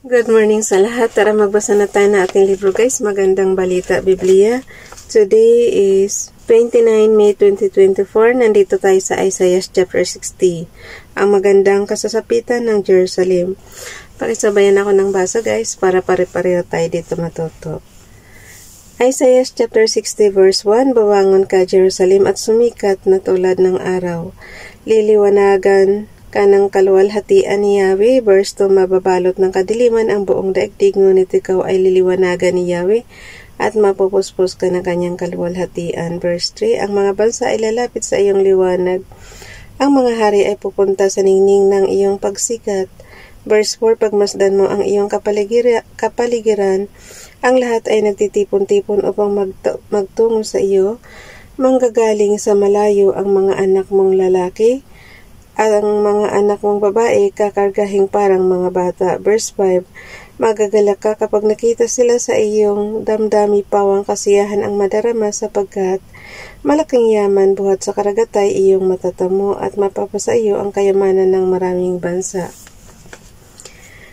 Good morning sa lahat. Tara magbasa na tayo na ating libro guys. Magandang balita, Biblia. Today is 29 May 2024. Nandito tayo sa Isaiah chapter 60. Ang magandang kasasapitan ng Jerusalem. Pakisabayan ako ng basa guys para pare-pareho tayo dito matuto. Isaiah chapter 60 verse 1. Bawangon ka Jerusalem at sumikat na tulad ng araw. Liliwanagan ka ng kaluwalhatian ni Yahweh. Verse 2, mababalot ng kadiliman ang buong daigdig, ngunit ikaw ay liliwanagan ni Yahweh at mapupuspos ka ng kanyang kaluwalhatian. Verse 3, ang mga bansa ay lalapit sa iyong liwanag. Ang mga hari ay pupunta sa ningning ng iyong pagsikat. Verse 4, pagmasdan mo ang iyong kapaligiran, ang lahat ay nagtitipon-tipon upang magtungo sa iyo. Manggagaling sa malayo ang mga anak mong lalaki, ang mga anak mong babae kakargahing parang mga bata. Verse 5, magagalak ka kapag nakita sila sa iyong damdami pawang kasiyahan ang madarama sapagkat malaking yaman buhat sa karagatay iyong matatamo at mapapasa iyo ang kayamanan ng maraming bansa.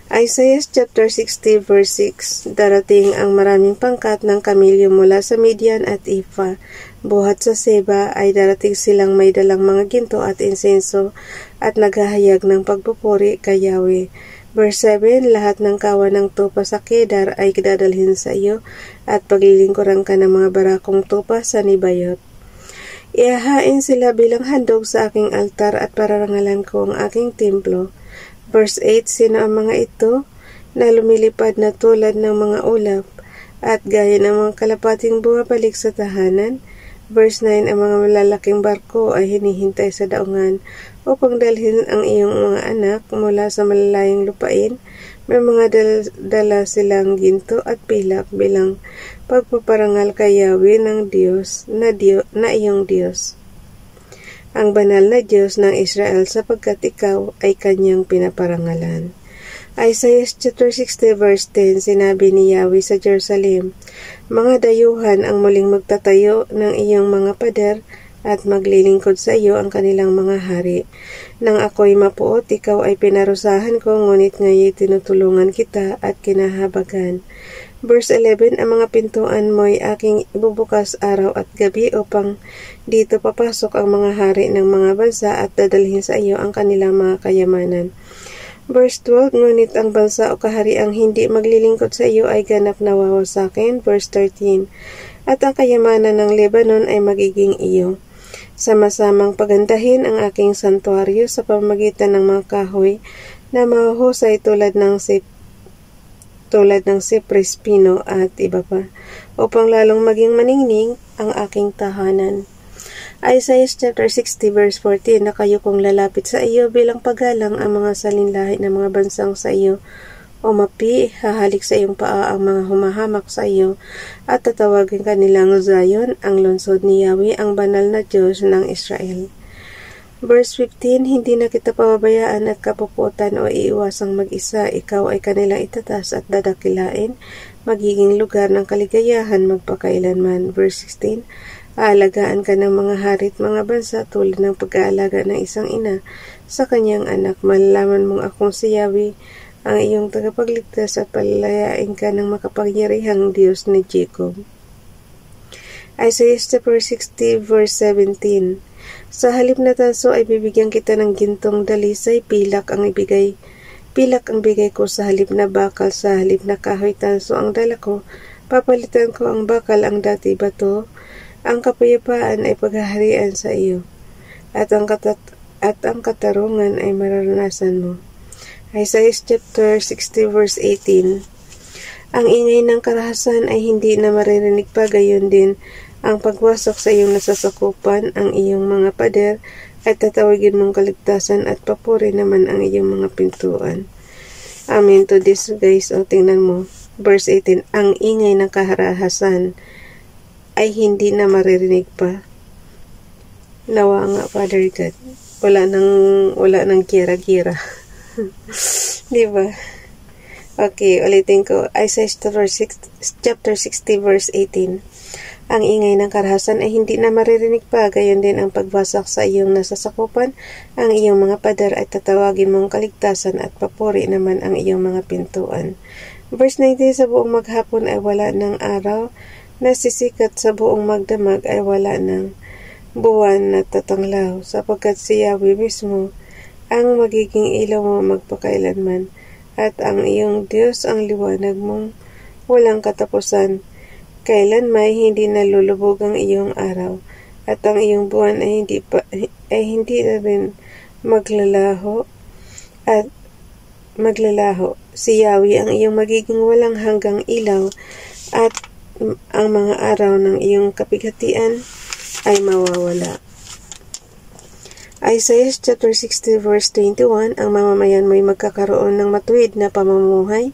Isaiah chapter 60 verse 6, darating ang maraming pangkat ng kamilyo mula sa Midian at Ephah. Buhat sa Seba ay darating silang may dalang mga ginto at insenso at naghahayag ng pagpupuri kay Yahweh. Verse 7, lahat ng kawan ng tupa sa Kedar ay dadalhin sa iyo at paglilingkuran ka ng mga barakong tupa sa Nebayot. Ihahain sila bilang handog sa aking altar at pararangalan ko ang aking templo. Verse 8, sino ang mga ito na lumilipad na tulad ng mga ulap at gaya ng mga kalapating bumabalik sa tahanan? Verse 9, ang mga malalaking barko ay hinihintay sa daungan upang dalhin ang iyong mga anak mula sa malalayong lupain. May mga dala silang ginto at pilak bilang pagpaparangal kay Yahweh ng Diyos na iyong Diyos, ang banal na Diyos ng Israel, sapagkat ikaw ay kanyang pinaparangalan. Isaiah chapter 60 verse 10, sinabi ni Yahweh sa Jerusalem, mga dayuhan ang muling magtatayo ng iyong mga pader at maglilingkod sa iyo ang kanilang mga hari. Nang ako'y mapuot, ikaw ay pinarusahan ko, ngunit ngayon tinutulungan kita at kinahabagan. Verse 11, ang mga pintuan mo'y aking ibubukas araw at gabi upang dito papasok ang mga hari ng mga bansa at dadalhin sa iyo ang kanilang mga kayamanan. Verse 12, ngunit ang bansa o kahariang hindi maglilingkod sa iyo ay ganap na wawasakin. Verse 13, at ang kayamanan ng Lebanon ay magiging iyo. Sama-samang pagandahin ang aking santuaryo sa pamamagitan ng mga kahoy na mahuhusay tulad ng cypress, pino at iba pa, upang lalong maging maningning ang aking tahanan. Isaiah chapter 60 verse 14, na kayo kung lalapit sa iyo bilang paggalang ang mga salinlahi ng mga bansang sa iyo umapi, hahalik sa iyong paa ang mga humahamak sa iyo at tatawagin kanilang Zion, ang lungsod ni Yahweh, ang banal na Diyos ng Israel. Verse 15, hindi na kita pababayaan at kapuputan o iiwasang mag-isa. Ikaw ay kanilang itatas at dadakilain, magiging lugar ng kaligayahan magpakailanman. Verse 16, aalagaan ka ng mga hari at mga bansa tulad ng pag-aalaga ng isang ina sa kanyang anak. Malalaman mong akong si Yahweh, ang iyong tagapagligtas, at palalayain ka ng makapangyarihang Diyos ni Jacob. Isaiah chapter 60 verse 17, sa halip na tanso ay bibigyan kita ng gintong dalisay, pilak ang bigay ko sa halip na bakal, sa halip na kahoy tanso ang dala ko, papalitan ko ang bakal ang dati bato, ang kapayapaan ay paghaharian sa iyo, at ang katarungan ay mararanasan mo. Isaiah chapter 60 verse 18, ang ingay ng karahasan ay hindi na maririnig pa, gayon din ang pagwasok sa iyong nasasakupan, ang iyong mga pader at tatawagin mong kaligtasan, at papuri naman ang iyong mga pintuan. Amen to this guys. O tingnan mo, verse 18, ang ingay ng karahasan ay hindi na maririnig pa. Nawa nga, Father God, wala nang gira-gira. Diba? Okay, ulitin ko. Isaiah chapter 60 verse 18, Ang ingay ng karahasan ay hindi na maririnig pa, gayon din ang pagbasak sa iyong nasasakupan. Ang iyong mga pader ay tatawagin mong kaligtasan at papuri naman ang iyong mga pintuan. Verse 19, sa buong maghapon ay wala ng araw, nasisikat sa buong magdamag ay wala ng buwan na tatanglaw, sapagkat si Yahweh mismo ang magiging ilaw mo magpakailanman, at ang iyong Diyos ang liwanag mong walang katapusan. Kailan may hindi nalulubog ang iyong araw, at ang iyong buwan ay hindi na rin maglalaho at maglalaho. Si Yahweh ang iyong magiging walang hanggang ilaw, at ang mga araw ng iyong kapighatian ay mawawala. Isaiah chapter 60 verse 21, ang mamamayan mo'y magkakaroon ng matuwid na pamumuhay,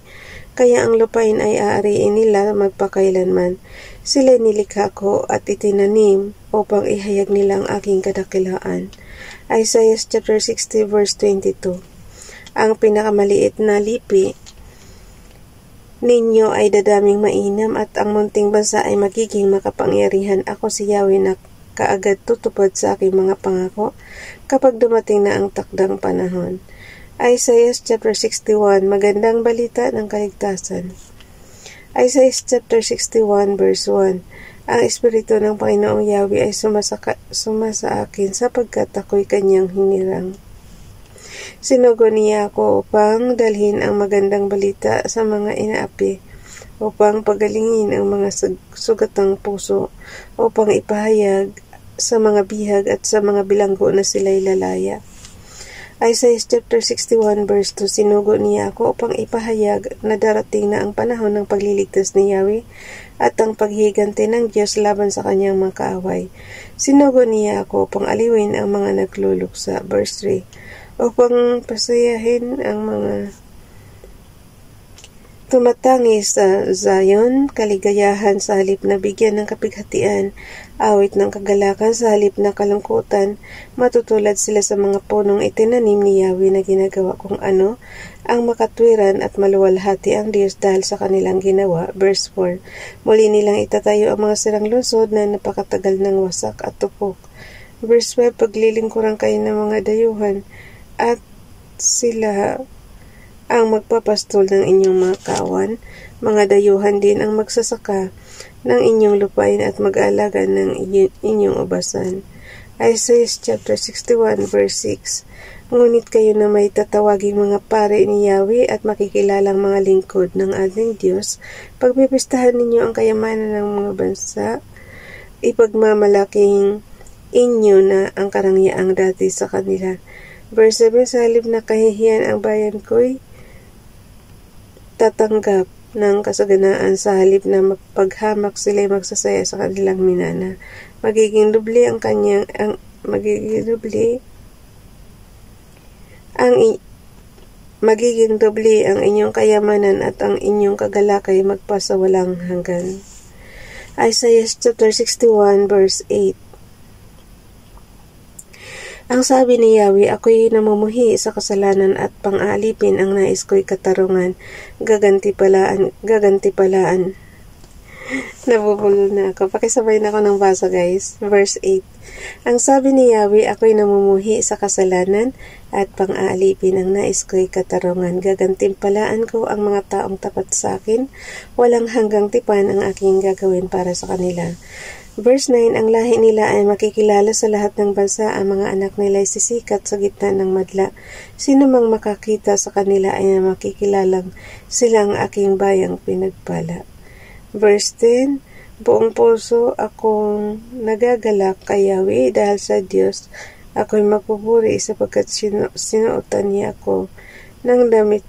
kaya ang lupain ay aariin nila magpakailanman. Sila'y nilikha ko at itinanim upang ihayag nila ang aking kadakilaan. Isaiah chapter 60 verse 22. Ang pinakamaliit na lipi ninyo ay dadaming mainam, at ang munting bansa ay magiging makapangyarihan. Ako si Yahweh na kaagad tutupad sa aking mga pangako kapag dumating na ang takdang panahon. Isaiah chapter 61, magandang balita ng kaligtasan. Isaiah chapter 61 verse 1, ang Espiritu ng Panginoong Yahweh ay sumasa akin, sapagkat ako'y kanyang hinirang. Sinugo niya ako upang dalhin ang magandang balita sa mga inaapi, upang pagalingin ang mga sugatang puso, upang ipahayag sa mga bihag at sa mga bilanggo na sila'y lalaya. Isaiah chapter 61 verse 2, sinugo niya ako upang ipahayag na darating na ang panahon ng pagliligtas ni Yahweh at ang paghihiganti ng Diyos laban sa kanyang mga kaaway. Sinugo niya ako upang aliwin ang mga nagluluksa. Verse 3, upang pasayahin ang mga tumatangi sa Zion, kaligayahan sa halip na bigyan ng kapighatian, awit ng kagalakan sa halip na kalungkutan. Matutulad sila sa mga punong itinanim ni Yahweh na ginagawa kung ano ang makatwiran at maluwalhati ang Diyos dahil sa kanilang ginawa. Verse 4, muli nilang itatayo ang mga sirang lungsod na napakatagal ng wasak at tupok. Verse 5, paglilingkuran kayo ng mga dayuhan, at sila ang magpapastol ng inyong mga kawan. Mga dayuhan din ang magsasaka ng inyong lupain at mag-aalaga ng inyong ubasan. Isaiah chapter 61 verse 6, ngunit kayo na may tatawaging mga pare ni Yahweh at makikilalang mga lingkod ng ating Diyos, pagpipistahan ninyo ang kayamanan ng mga bansa, ipagmamalaking inyo na ang karangyaan dati sa kanila. Verse 7, sa halip na kahihiyan ang bayan ko'y tatanggap ng kasaganaan, sa halip na paghamak sila'y magsasaya sa kanilang minana. Magiging doble ang inyong kayamanan at ang inyong kagalakay magpasawalang hanggan. Isaiah chapter 61 verse 8, ang sabi ni Yahweh, ako'y namumuhi sa kasalanan at pang-aalipin ang nais ko'y katarungan, gagantipalaan. Nabubulol na ako. Pakisabay na ako ng basa, guys. Verse 8, ang sabi ni Yahweh, ako'y namumuhi sa kasalanan at pang-aalipin ang nais ko'y katarungan, gagantimpalaan ko ang mga taong tapat sa akin, walang hanggang tipan ang aking gagawin para sa kanila. Verse 9, ang lahi nila ay makikilala sa lahat ng bansa, ang mga anak nila ay sisikat sa gitna ng madla. Sino mang makakita sa kanila ay makikilalang silang aking bayang pinagpala. Verse 10, buong puso akong nagagalak kay Yahweh dahil sa Diyos. Ako'y magpupuri sapagkat sinuotan niya ako ng damit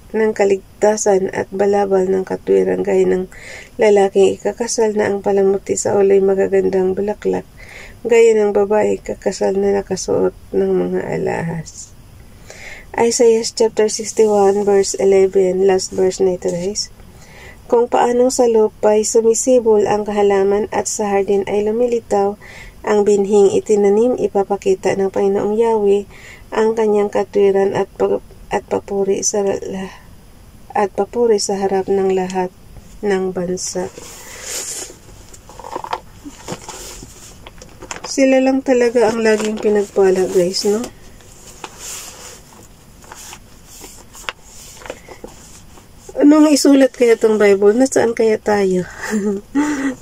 ng kaligtasan at balabal ng katwiran, gaya ng lalaking ikakasal na ang palamuti sa ulo'y magagandang bulaklak, gaya ng babae ikakasal na nakasuot ng mga alahas. Isaiah chapter 61 verse 11, last verse na ito, guys. Kung paanong sa lupa'y sumisibol ang kahalaman at sa hardin ay lumilitaw ang binhing itinanim, ipapakita ng Panginoong Yahweh ang kanyang katwiran at papuri sa harap ng lahat ng bansa. Sila lang talaga ang laging pinagpala, guys, no? Anong isulat kaya itong Bible? Nasaan kaya tayo?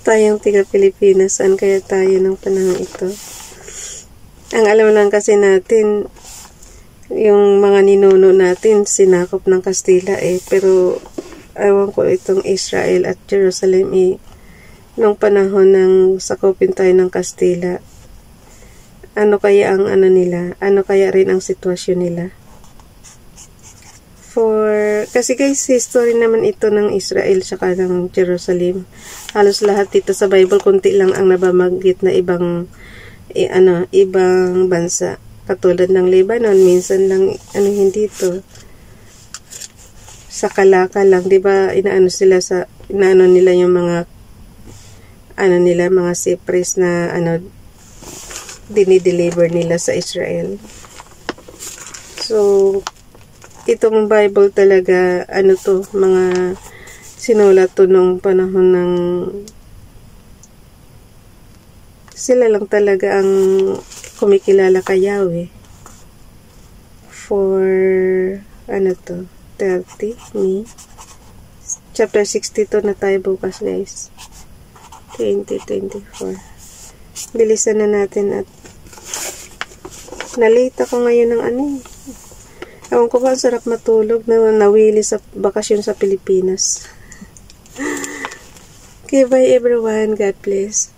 Tayong tiga Pilipinas, saan kaya tayo ng panahon ito? Ang alam lang kasi natin, yung mga ninuno natin, sinakop ng Kastila pero ewan ko itong Israel at Jerusalem nung panahon ng sakupin tayo ng Kastila, ano kaya ang ano nila? Ano kaya rin ang sitwasyon nila? Kasi guys, history naman ito ng Israel saka ng Jerusalem. Halos lahat dito sa Bible, kunti lang ang nababanggit na ibang bansa. Katulad ng Lebanon, minsan lang hindi ito. Sa Kalaka lang, 'di ba? Inaano nila yung mga mga cypress na dinideliver nila sa Israel. So, itong Bible talaga, mga sinulat to nung panahon ng sila lang talaga ang kumikilala kay Yahweh. For 30 chapter 62 na tayo bukas, guys. 2024. Bilisan na natin at nalate ako ngayon ng ewan ko ba, ang sarap matulog na nawili sa bakasyon sa Pilipinas. Okay, bye everyone. God bless.